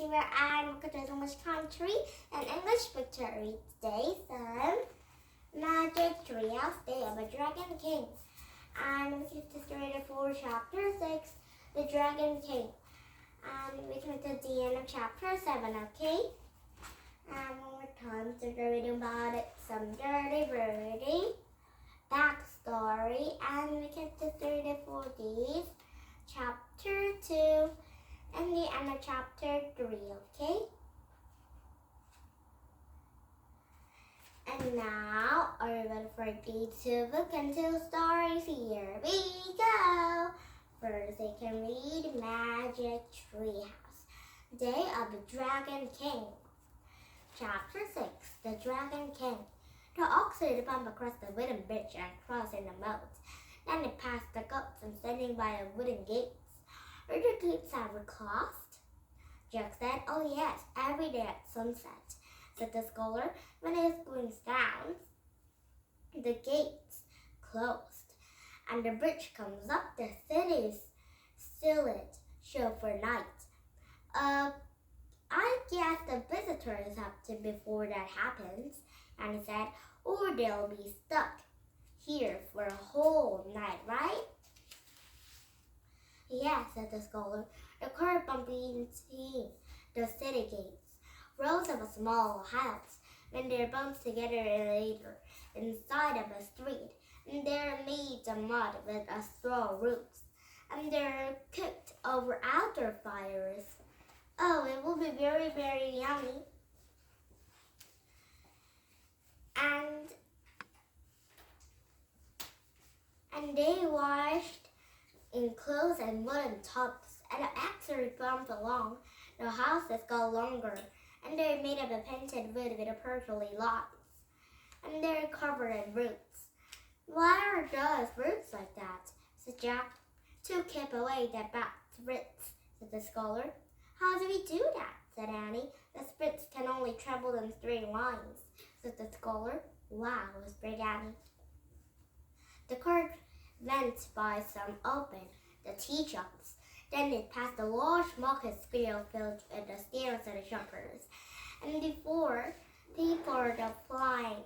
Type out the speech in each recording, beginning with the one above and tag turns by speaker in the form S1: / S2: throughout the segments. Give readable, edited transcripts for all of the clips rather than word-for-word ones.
S1: here and we're going to English country and English victory today. Some magic treehouse day of a dragon king. And we get to start for chapter 6, the dragon king. And we come to the end of chapter 7, okay? And one more time, so we're reading about it, some dirty Bertie, backstory, and we get to 34 days, chapter 2, and the end of chapter 3, okay? And now, are you ready for day 2 book and 2 stories? Here we go! First, they can read Magic Treehouse, Day of the Dragon King. Chapter 6, The Dragon King. The ox did bump across the wooden bridge and crossing the moat. Then it passed the goats and standing by the wooden gates. Are the gates ever crossed? Jack said, "Oh yes, every day at sunset," said the scholar. When it goes down, the gates closed, and the bridge comes up. The city's sealed show for night. I guess the visitors have to before that happens," and he said, "or they'll be stuck here for a whole night, right?" "Yes," said the scholar. The car bumped into the city gates. Rows of a small house, when they're bumped together later, inside of a street, and they're made of mud with a straw roofs, and they're cooked over outdoor fires. Oh, it will be very, very yummy. And they washed in clothes and wooden tubs, and actually bumped along. The houses got longer, and they're made of a painted wood with a purpley lines, and they're covered in roots. "Why are those roots like that?" said Jack. "To keep away the bad spirits," said the scholar. "How do we do that?" said Annie. "The spirits can only travel in straight lines," said the scholar. "Wow," whispered Annie. The cart went by some open, the tea shops. Then it passed a large market square filled with the stairs and the shoppers. And before, people were flying,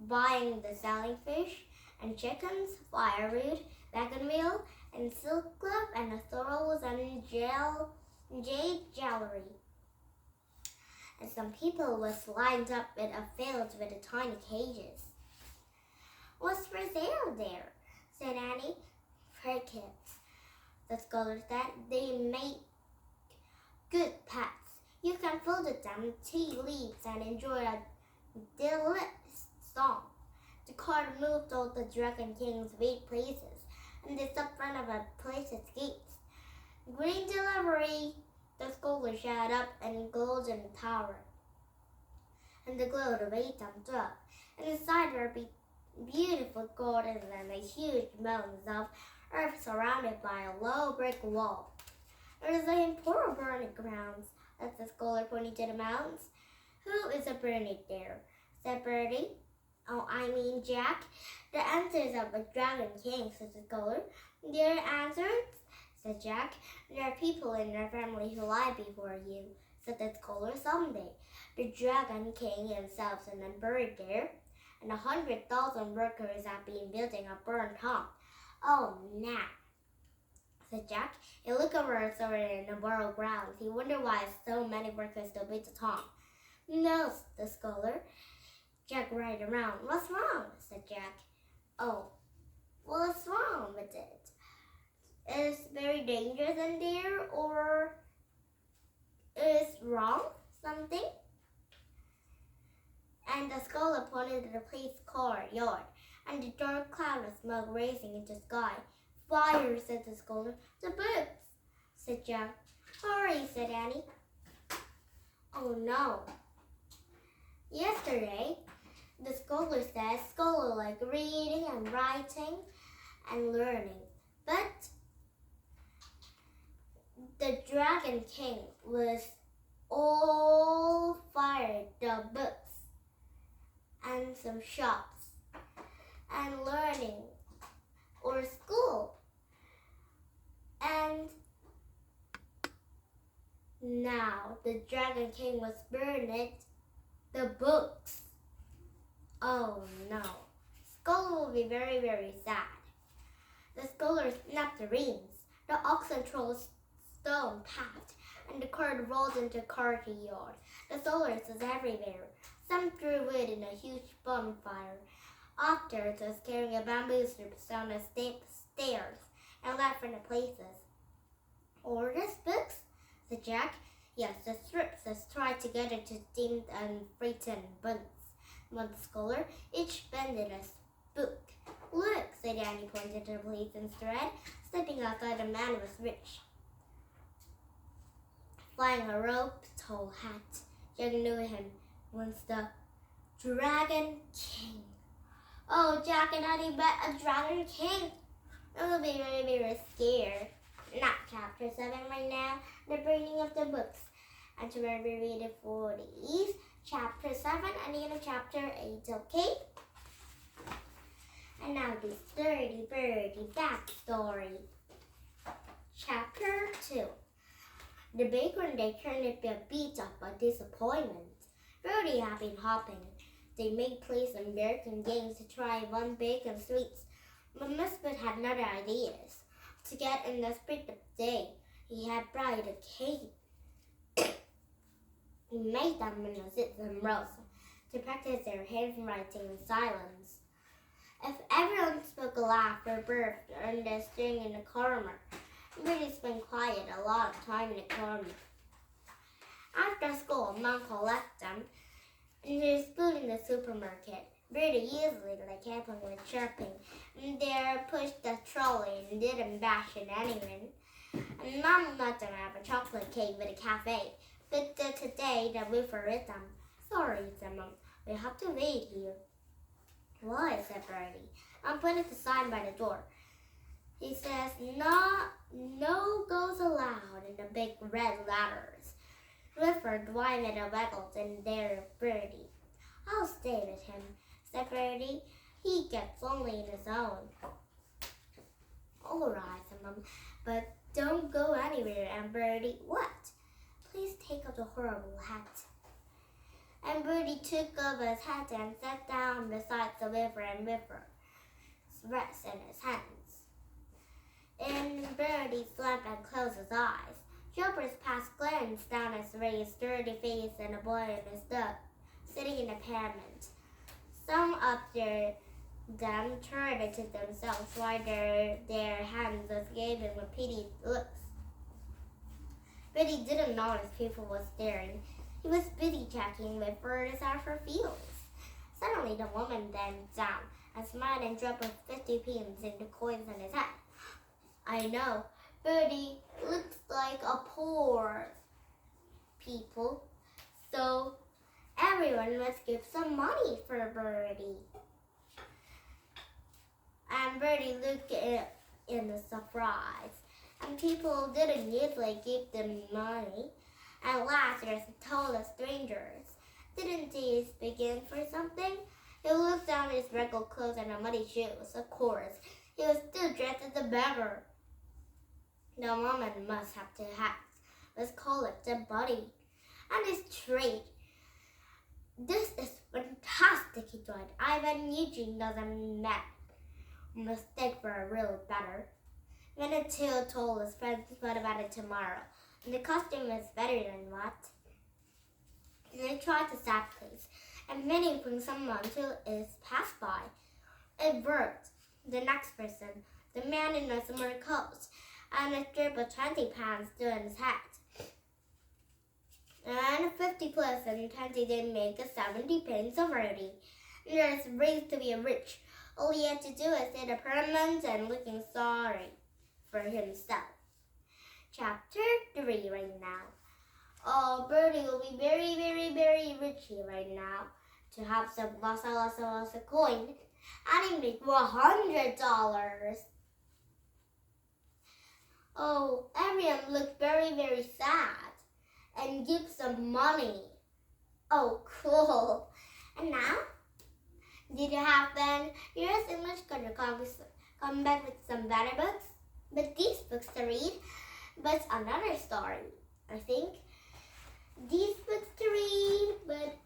S1: buying the selling fish and chickens, firewood, wagon wheel, and silk glove, and the thorns and jade jewelry. And some people was lined up in a field with the tiny cages. "What's for sale there?" said Annie. "Crickets," the scholar said. "They make good pets. You can fold them tea leaves and enjoy a delicious song." The cart moved all the Dragon King's wait places, and they stopped in front of a place's gates. "Green delivery," the scholar shouted up and glowed in the tower. And the glow of the way jumped up, and inside were beautiful gardens and a huge mountains of earth surrounded by a low brick wall. "There's a important burning grounds," as the scholar pointed to the mountains. "Who is a burning there?" said Bertie. "Oh, I mean Jack. The answers of a dragon king," said the scholar. "Their answers?" said Jack. "There are people in your family who lie before you," said the scholar. "Someday the dragon king himself is buried there, and 100,000 workers have been building a burnt home." "Oh, nah," said Jack. He looked over in the burial grounds. He wondered why so many workers still built the home. "No," said the scholar. Jack right around. "What's wrong?" said Jack. "Oh, what's wrong with it? Is it very dangerous in there, or is wrong something?" And the scholar pointed to the place courtyard, and the dark cloud of smoke rising into the sky. "Fire," said the scholar. "The books," said Jack. "Hurry," said Annie. "Oh no." Yesterday, the scholar said scholar like reading and writing and learning. But the Dragon King was all fired the books and some shops and learning or school. And Now the Dragon King was burned the books. Oh no. Scholar will be very, very sad. The scholar snapped the reins. The oxen trod stone path, and the cart rolled into the courtyard. The soldiers was everywhere. Some threw wood in a huge bonfire. Others was carrying a bamboo strips down the stairs and left in the places. Orders books? Said Jack. Yes, the strips was tied together to steam and frighten buns. Went the scholar, each bended a book. Look, said Annie, pointing to the policeman's thread. Stepping outside, the man was rich, flying a rope-tall hat. Jack knew him once the Dragon King. Oh, Jack and Annie met a Dragon King. They will be very, very scared. Not chapter 7 right now, the burning of the books. And to where we read it for these, chapter 7 and the end of chapter 8, okay? And now this Dirty Birdie backstory. Chapter 2. The baker and they turned it beat up by disappointment. Birdie had been hopping. They made plays and American games to try one bacon sweets. But Misfit had other ideas. To get in the spirit of the day, he had bride a cake. He made them in a sit and rows to practice their handwriting in silence. If everyone spoke aloud for birth and the string in the corner, Birdie spent quiet a lot of time in the corner. After school, Uncle left them and there's food in the supermarket. Birdie usually like helping with shopping, and they pushed the trolley and didn't bash it anyway. And Mom let them have a chocolate cake with a cafe, but today the roofer with them. Sorry, said Mom. We have to wait here. Why? Said Birdie. I'm putting the sign by the door. He says, no goes allowed in the big red letters. Clifford, Dwight, and Waggles, and there Birdie. I'll stay with him, said Birdie. He gets lonely in his own. All right, said Mom, but don't go anywhere. And Birdie, what? Please take off the horrible hat. And Birdie took off his hat and sat down beside the river and rest in his hands. And Birdie slept and closed his eyes. Jumpers passed glanced down his raised dirty face and a boy and his dog sitting in the pavement. Some of them turned to themselves while their hands was giving repeated looks. Birdie didn't notice people were staring. He was busy checking with birds out for fields. Suddenly the woman bent down and smiled and dropped 50 pence into coins in his hat. I know, Birdie looks like a poor people, so everyone must give some money for Birdie. And Birdie looked in the surprise, and people didn't usually give them money. And Lazarus told the strangers, didn't he begin for something? He looked down his regal clothes and the muddy shoes. Of course, he was still dressed as a beggar. The woman must have two hats. Let's call it the body. And his trade. This is fantastic, he cried. Ivan Eugene doesn't mistake for a real better. Minutio told his friends about it tomorrow. And the costume is better than what? And they tried to stop place, and waiting for someone to pass by. It worked. The next person, the man in a summer coat, and a strip of 20 pounds still in his hat. And 50 plus and 20 didn't make a 70 pence already. And there's raised to be rich. All he had to do is say the permanent and looking sorry for himself. Chapter 3 right now. Oh, Birdie will be very, very, very rich here right now. To have some lots of coin. And he make $100. Oh, everyone looked very, very sad. And give some money. Oh, cool. And now, did you have fun? Here's English Culture. Come back with some better books. But these books to read. But another story, I think. these books to read, but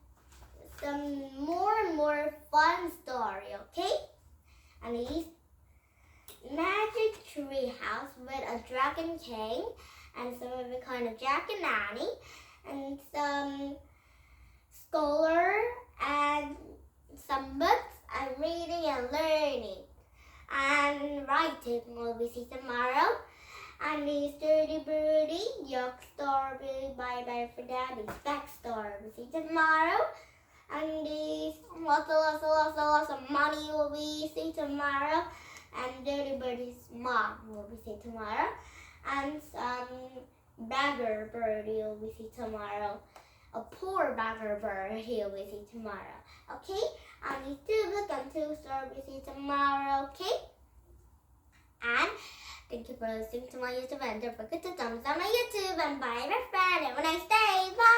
S1: some more and more fun story, okay? And these Magic Tree House with a Dragon King and some of the kind of Jack and Annie and some scholar and some books and reading and learning and writing will be see tomorrow. And the Sturdy Birdie, Yuck Story, Bye Bye for Daddy's Back Story will be see tomorrow. And these lots of money will be see tomorrow. And Dirty Birdie's mom will be see tomorrow. And some Bagger Birdie will be see tomorrow. A poor Bagger Birdie will be see tomorrow. Okay? And these 2 books and 2 stories will be see tomorrow. Okay? And thank you for listening to my YouTube and don't forget to thumbs up my YouTube and bye my friend. Have a nice day. Bye.